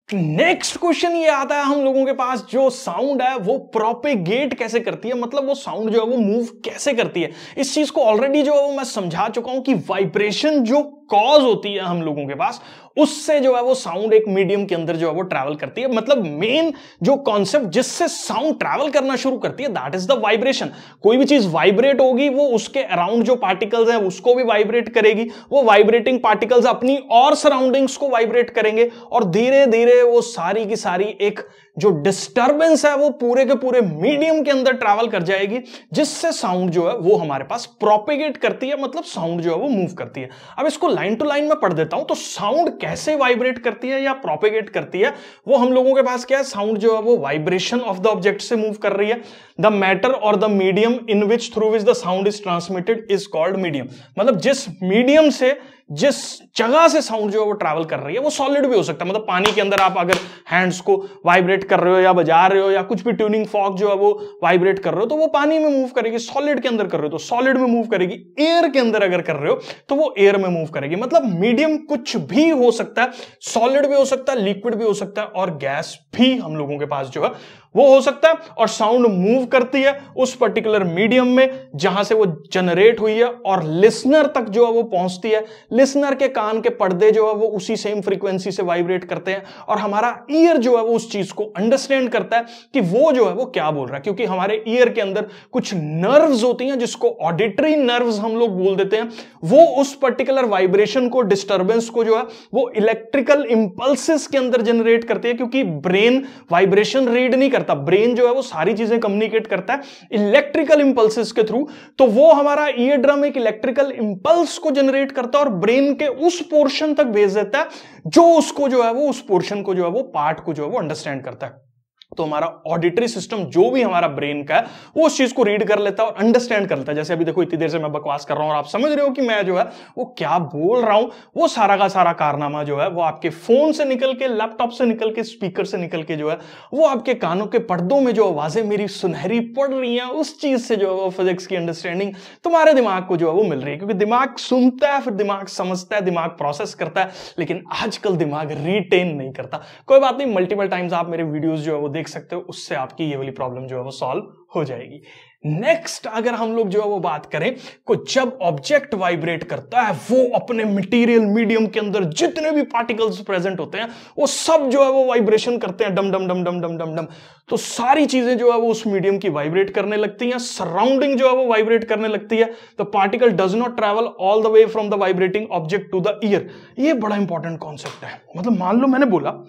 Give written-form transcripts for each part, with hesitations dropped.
Next question ये आता है हम लोगों के पास, जो साउंड है वो प्रोपेगेट कैसे करती है, मतलब वो साउंड जो है वो मूव कैसे करती है। इस चीज को ऑलरेडी जो है वो मैं समझा चुका हूं कि वाइब्रेशन जो कॉज होती है हम लोगों के पास, उससे जो है वो साउंड एक मीडियम के अंदर जो है वो ट्रैवल करती है। मतलब मेन जो कॉन्सेप्ट जिससे साउंड ट्रैवल करना शुरू करती है दैट इज द वाइब्रेशन। कोई भी चीज वाइब्रेट होगी वो उसके अराउंड जो पार्टिकल्स हैं उसको भी वाइब्रेट करेगी, वो वाइब्रेटिंग पार्टिकल्स अपनी और सराउंडिंग्स को वाइब्रेट करेंगे और धीरे धीरे वो सारी की सारी एक जो डिस्टर्बेंस है वो पूरे के पूरे मीडियम के अंदर ट्रैवल कर जाएगी, जिससे साउंड जो है वो हमारे पास प्रोपेगेट करती है, मतलब साउंड जो है वो मूव करती है। अब इसको लाइन टू लाइन में पढ़ देता हूं। तो साउंड कैसे वाइब्रेट करती है या प्रोपेगेट करती है, वो हम लोगों के पास क्या है, साउंड जो है वो वाइब्रेशन ऑफ द ऑब्जेक्ट से मूव कर रही है। द मैटर और the medium in which through which the sound is transmitted is called medium. मतलब जिस मीडियम से, जिस जगह से साउंड जो है वो ट्रैवल कर रही है, वो सॉलिड भी हो सकता है। मतलब पानी के अंदर आप अगर हैंड्स को वाइब्रेट कर रहे हो या बजा रहे हो या कुछ भी ट्यूनिंग फॉर्क जो है वो वाइब्रेट कर रहे हो तो वो पानी में मूव करेगी। सॉलिड के अंदर कर रहे हो तो सॉलिड में मूव करेगी। एयर के अंदर अगर कर रहे हो तो वो एयर में मूव करेगी। मतलब मीडियम कुछ भी हो सकता है, सॉलिड भी हो सकता है, लिक्विड भी हो सकता है और गैस भी हम लोगों के पास जो है वो हो सकता है। और साउंड मूव करती है उस पर्टिकुलर मीडियम में जहां से वो जनरेट हुई है और लिसनर तक जो है वो पहुंचती है। लिसनर के कान के पर्दे जो है वो उसी सेम फ्रीक्वेंसी से वाइब्रेट करते हैं और हमारा ईयर जो है वो उस चीज को अंडरस्टैंड करता है कि वो जो है वो क्या बोल रहा है, क्योंकि हमारे ईयर के अंदर कुछ नर्व्स होती हैं जिसको ऑडिटरी नर्व्स हम लोग बोल देते हैं। वो उस पर्टिकुलर वाइब्रेशन को, डिस्टर्बेंस को जो है वो इलेक्ट्रिकल इंपल्सेस के अंदर जनरेट करती है, क्योंकि ब्रेन वाइब्रेशन रीड नहीं करता। ब्रेन जो है वो सारी चीजें कम्युनिकेट करता है इलेक्ट्रिकल इंपल्सेस के थ्रू। तो वो हमारा ईयर ड्रम एक इलेक्ट्रिकल इंपल्स को जनरेट करता है और ब्रेन के उस पोर्शन तक भेज देता है जो उसको जो है वो, उस पोर्शन को जो है वो, पार्ट को जो है वो अंडरस्टैंड करता है। तो हमारा ऑडिटरी सिस्टम जो भी हमारा ब्रेन का है वो उस चीज को रीड कर लेता है और अंडरस्टैंड करता है। जैसे अभी देखो इतनी देर से मैं बकवास कर रहा हूं और आप समझ रहे हो कि मैं जो है वो क्या बोल रहा हूं। वो सारा का सारा कारनामा जो है वो आपके फोन से निकल के, लैपटॉप से निकल के, स्पीकर से निकल के जो है वो आपके कानों के पर्दों में जो आवाजें मेरी सुनहरी पड़ रही हैं, उस चीज से जो है वो फिजिक्स की अंडरस्टैंडिंग तुम्हारे दिमाग को जो है वो मिल रही है। क्योंकि दिमाग सुनता है, फिर दिमाग समझता है, दिमाग प्रोसेस करता है, लेकिन आजकल दिमाग रिटेन नहीं करता। कोई बात नहीं, मल्टीपल टाइम्स आप मेरे वीडियोज जो है वो देख सकते हो, उससे आपकी ये वाली प्रॉब्लम जो है वो सॉल्व हो जाएगी। नेक्स्ट अगर हम लोग जो है वो बात करें को, जब ऑब्जेक्ट वाइब्रेट करता है वो अपने मटेरियल मीडियम के अंदर जितने भी पार्टिकल्स प्रेजेंट होते हैं वो सब जो है वो वाइब्रेशन करते हैं, डम डम डम डम डम डम डम। तो सारी चीजें जो है वो उस मीडियम की वाइब्रेट करने लगती हैं, सराउंडिंग जो है वो वाइब्रेट करने लगती है। The particle does not travel all the way from the vibrating object to the ear. ये बड़ा इंपॉर्टेंट कॉन्सेप्ट है। मतलब मान लो मैंने बोला,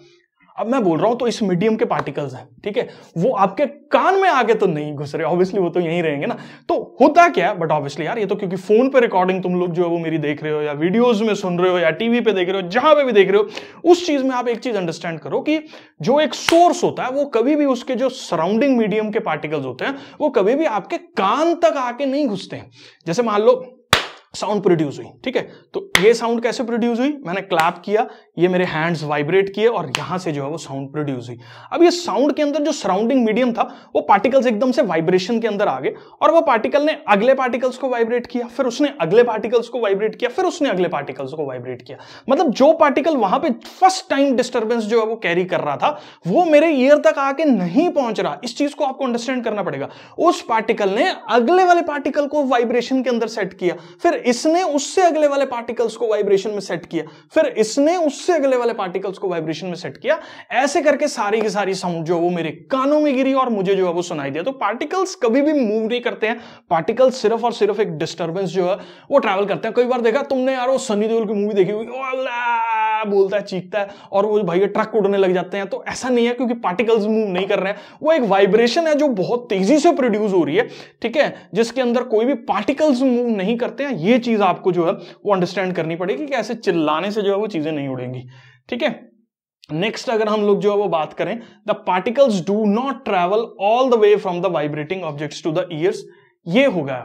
अब मैं बोल रहा हूं तो इस मीडियम के पार्टिकल्स हैं, ठीक है, वो आपके कान में आगे तो नहीं घुस रहे, ऑब्वियसली वो तो यहीं रहेंगे ना। तो होता क्या है, बट ऑब्वियसली यार ये तो क्योंकि फोन पे रिकॉर्डिंग तुम लोग जो है वो मेरी देख रहे हो या वीडियोस में सुन रहे हो या टीवी पे देख रहे हो, जहां पे भी देख रहे हो, उस चीज में आप एक चीज अंडरस्टैंड करो कि जो एक सोर्स होता है वो कभी भी उसके जो सराउंडिंग मीडियम के पार्टिकल्स होते हैं वो कभी भी आपके कान तक आके नहीं घुसते हैं। जैसे मान लो साउंड प्रोड्यूस हुई, ठीक है, तो ये साउंड कैसे प्रोड्यूस हुई, मैंने क्लैप किया, ये मेरे हैंड्स वाइब्रेट किए और यहां से जो है वो साउंड प्रोड्यूस हुई। अब ये साउंड के अंदर जो सराउंडिंग मीडियम था वो पार्टिकल्स एकदम से वाइब्रेशन के अंदर आ गए और वो पार्टिकल ने अगले पार्टिकल्स को वाइब्रेट किया, फिर उसने अगले पार्टिकल्स को वाइब्रेट किया, फिर उसने अगले पार्टिकल्स को वाइब्रेट किया। मतलब जो पार्टिकल वहां पे फर्स्ट टाइम डिस्टर्बेंस जो है वो कैरी कर रहा था वो मेरे ईयर तक आके नहीं पहुंच रहा। इस चीज को आपको अंडरस्टैंड करना पड़ेगा। उस पार्टिकल ने अगले वाले पार्टिकल को वाइब्रेशन के अंदर सेट किया, फिर इसने उससे अगले वाले पार्टिकल्स को वाइब्रेशन में सेट किया, फिर इसने उससे अगले वाले पार्टिकल्स को वाइब्रेशन में सेट किया। ऐसे करके सारी की सारी साउंड जो वो मेरे कानों में गिरी और मुझे जो है वो सुनाई दिया। तो पार्टिकल्स कभी भी मूव नहीं करते हैं, पार्टिकल्स सिर्फ और सिर्फ एक डिस्टर्बेंस जो है वो ट्रैवल करते हैं। कई बार देखा तुमने यार वो सनी देओल की मूवी देखी हुई, बोलता है, चीखता है और वो भाई ट्रक उड़ने लग जाते हैं। तो ऐसा नहीं है, क्योंकि पार्टिकल्स मूव नहीं कर रहे हैं, वो एक वाइब्रेशन है जो बहुत तेजी से प्रोड्यूस हो रही है, ठीक है, जिसके अंदर कोई भी पार्टिकल्स मूव नहीं करते हैं। ये चीज आपको जो है वो अंडरस्टैंड करनी पड़ेगी कि ऐसे चिल्लाने से जो है वो चीजें नहीं उड़ेंगी, ठीक है। नेक्स्ट अगर हम लोग जो है वो बात करें, the particles do not travel all the way from the vibrating objects to the ears. ये हो गया,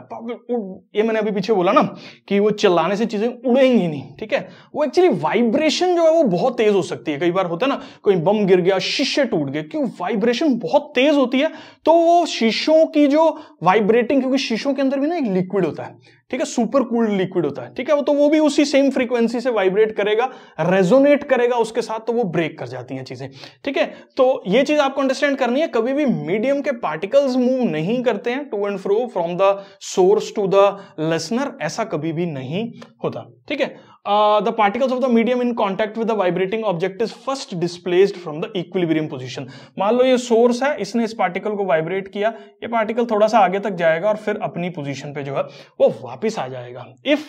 ये मैंने अभी पीछे बोला ना कि वो चिल्लाने से चीजें उड़ेंगी नहीं, ठीक है। वो एक्चुअली वाइब्रेशन जो है वो बहुत तेज हो सकती है। कई बार होता है ना, कोई बम गिर गया, शीशे टूट गए, क्यों, वाइब्रेशन बहुत तेज होती है। तो वो शीशों की जो वाइब्रेटिंग, क्योंकि शीशों के अंदर भी ना एक लिक्विड होता है, ठीक है, सुपर कूल्ड लिक्विड होता है, ठीक है, तो वो भी उसी सेम फ्रीक्वेंसी से वाइब्रेट करेगा, रेजोनेट करेगा उसके साथ, तो वो ब्रेक कर जाती हैं चीजें, ठीक है। तो ये चीज आपको अंडरस्टैंड करनी है, कभी भी मीडियम के पार्टिकल्स मूव नहीं करते हैं to and fro from the source to the listener, ऐसा कभी भी नहीं होता, ठीक है। The particles of the medium in contact with the vibrating object is first displaced from the equilibrium position। मान लो ये सोर्स है, इसने इस पार्टिकल को वाइब्रेट किया, ये पार्टिकल थोड़ा सा आगे तक जाएगा और फिर अपनी पोजीशन पे जो है वो वापस आ जाएगा। If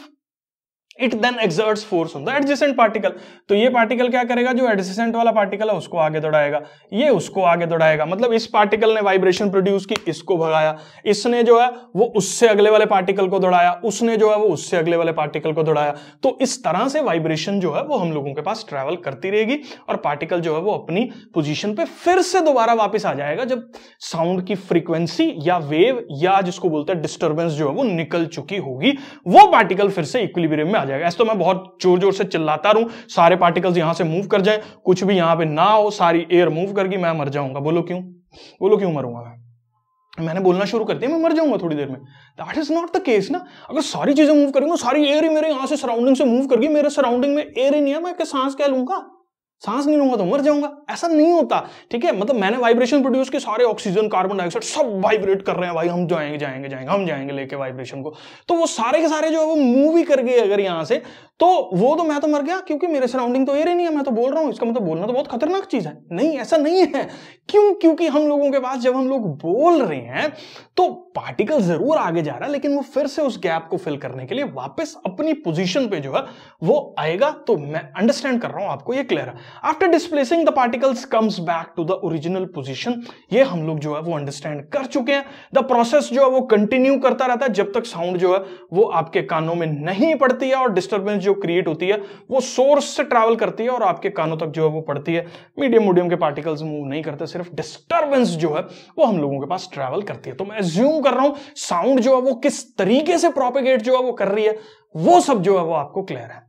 it then exerts force on the adjacent particle, तो ये पार्टिकल क्या करेगा, जो एडजेसेंट वाला पार्टिकल है उसको आगे दौड़ाएगा, ये उसको आगे दौड़ाएगा, मतलब इस पार्टिकल ने वाइब्रेशन प्रोड्यूस की, इसको भगाया, इसने जो है वो उससे अगले वाले पार्टिकल को दौड़ाया, उसने जो है वो उससे अगले वाले पार्टिकल को दौड़ाया। तो इस तरह से वाइब्रेशन जो है वो हम लोगों के पास ट्रैवल करती रहेगी और पार्टिकल जो है वो अपनी पोजीशन पे फिर से दोबारा वापस आ जाएगा जब साउंड की फ्रीक्वेंसी या वेव या जिसको बोलते हैं डिस्टर्बेंस जो है वो निकल चुकी होगी, वो पार्टिकल फिर से इक्विलिब्रियम में जाएगा। ऐसे तो मैं बहुत जोर जोर से चिल्लाता रहूं, सारे पार्टिकल्स यहां से मूव कर जाएं, कुछ भी यहां पे ना हो, सारी एयर मूव करके मैं मर जाऊंगा। बोलो क्यों, बोलो क्यों मरूंगा मैंने बोलना शुरू कर दिया, मैं मर जाऊंगा थोड़ी देर में। That is not the case ना। अगर सारी चीजें मूव करेंगे, सारी एयर ही मेरे यहां से सराउंडिंग से मूव करके, मेरे सराउंडिंग में एयर ही नहीं है, मैं क्या सांस क्या लूंगा, सांस नहीं लूंगा तो मर जाऊंगा, ऐसा नहीं होता, ठीक है। मतलब मैंने वाइब्रेशन प्रोड्यूस किए, सारे ऑक्सीजन कार्बन डाइऑक्साइड सब वाइब्रेट कर रहे हैं, भाई हम जाएंगे जाएंगे जाएंगे, हम जाएंगे लेके वाइब्रेशन को, तो वो सारे के सारे जो है वो मूव ही कर गए अगर यहां से, तो वो तो मैं तो मर गया, क्योंकि मेरे सराउंडिंग तो एयर ही नहीं है, मैं तो बोल रहा हूं। इसका मतलब बोलना तो बहुत खतरनाक चीज है, नहीं ऐसा नहीं है। क्यों, क्योंकि हम लोगों के पास जब हम लोग बोल रहे हैं तो पार्टिकल जरूर आगे जा रहा है, लेकिन वो फिर से उस गैप को फिल करने के लिए वापस अपनी पोजीशन पे जो है वो आएगा। तो मैं अंडरस्टैंड कर रहा हूं, आपको ये क्लियर है। After displacing the particles comes back to the original position, ये हम लोग जो है वो अंडरस्टैंड कर चुके हैं। द प्रोसेस जो है वो कंटिन्यू करता रहता है जब तक साउंड जो है वो आपके कानों में नहीं पड़ती है और डिस्टर्बेंस जो क्रिएट होती है वो सोर्स से ट्रैवल करती है और आपके कानों तक जो है वो पड़ती है। मीडियम के पार्टिकल्स मूव नहीं करते, सिर्फ डिस्टर्बेंस जो है वो हम लोगों के पास ट्रैवल करती है। तो मैं अज्यूम कर रहा हूं साउंड जो है वो किस तरीके से प्रोपेगेट जो है वो कर रही है, वो सब जो है वो आपको क्लियर है।